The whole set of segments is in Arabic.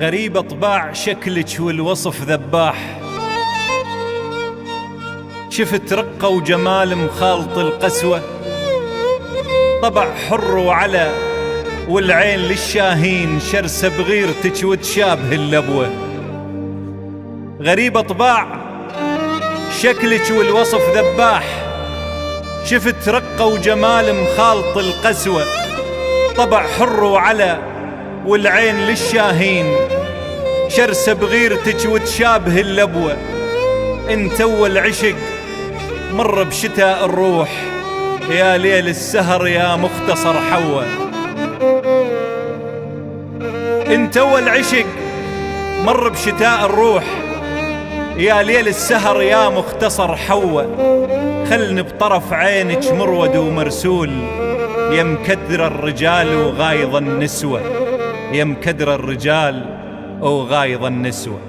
غريب طباع شكلك والوصف ذباح، شفت رقة وجمال مخالط القسوة، طبع حر وعلى والعين للشاهين، شرسة بغيرتك وتشابه اللبوة. غريب طباع شكلك والوصف ذباح، شفت رقة وجمال مخالط القسوة، طبع حر وعلى والعين للشاهين، شرسة بغيرتك وتشابه اللبوة. انت اول عشق مر بشتاء الروح، يا ليل السهر يا مختصر حوة. انت اول عشق مر بشتاء الروح، يا ليل السهر يا مختصر حوة. خلني بطرف عينك مرود ومرسول، يا مكدر الرجال وغايض النسوة، يا مكدر الرجال وغايض النسوة.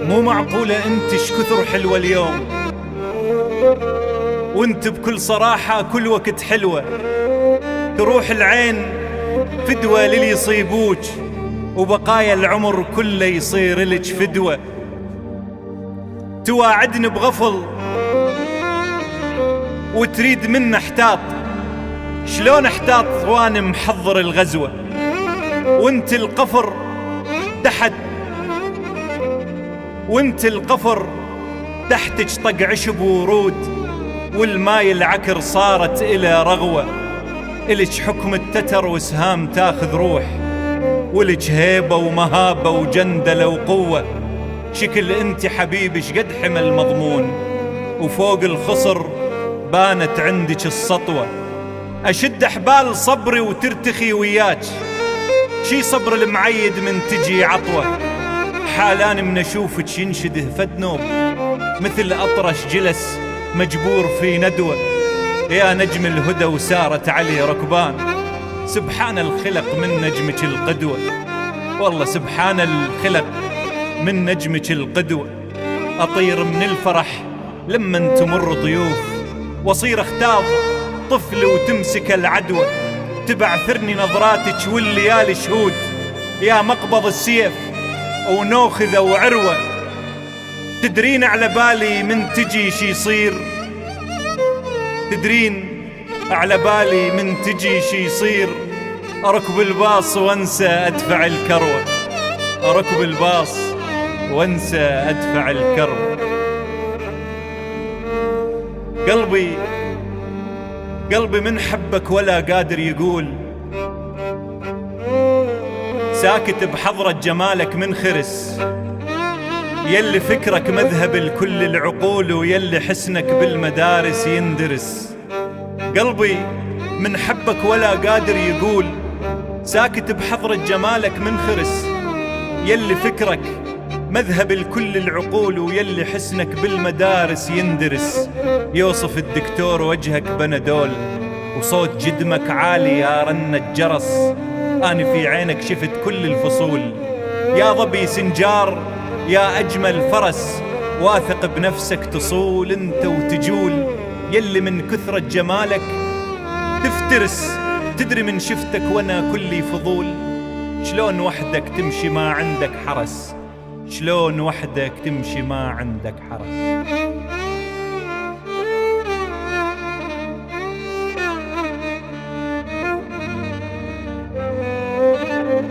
مو معقولة انت شكثر حلوة اليوم، وانت بكل صراحة كل وقت حلوة. تروح العين فدوة للي يصيبوك، وبقايا العمر كله يصير لك فدوة. تواعدني بغفل وتريد منا احتاط، شلون احتاط وانا محضر الغزوة؟ وانت القفر تحت، وانت القفر تحتك طق عشب ورود، والماي العكر صارت إلى رغوة. إلك حكم التتر وسهام تاخذ روح، ولك هيبة ومهابة وجندلة وقوة. شكل انت حبيبش قد حمل مضمون، وفوق الخصر بانت عندك السطوة. أشد أحبال صبري وترتخي وياك، شي صبر المعيد من تجي عطوة. حالان من أشوفك ينشده فد نوب، مثل أطرش جلس مجبور في ندوة. يا نجم الهدى وسارت علي ركبان، سبحان الخلق من نجمك القدوة. والله سبحان الخلق من نجمك القدوة. أطير من الفرح لما تمر ضيوف، وصير اختاض طفل وتمسك العدوى. تبعثرني نظراتك والليالي شهود، يا مقبض السيف ونوخذة وعروة. تدرين على بالي من تجي شي يصير، تدرين على بالي من تجي شي يصير. أركب الباص وانسى أدفع الكروة، أركب الباص وانسى أدفع الكروة. قلبي من حبك ولا قادر يقول، ساكت بحضرة جمالك من خرس. يلي فكرك مذهب لكل العقول، ويلي حسنك بالمدارس يندرس. قلبي من حبك ولا قادر يقول، ساكت بحضرة جمالك من خرس. يلي فكرك مذهب لكل العقول ويلي حسنك بالمدارس يندرس. يوصف الدكتور وجهك بنادول وصوت جدمك عالي يا رن الجرس. أنا في عينك شفت كل الفصول يا ظبي سنجار يا أجمل فرس. واثق بنفسك تصول انت وتجول يلي من كثرة جمالك تفترس. تدري من شفتك وانا كلي فضول شلون وحدك تمشي ما عندك حرس. شلون وحدك تمشي ما عندك حرس.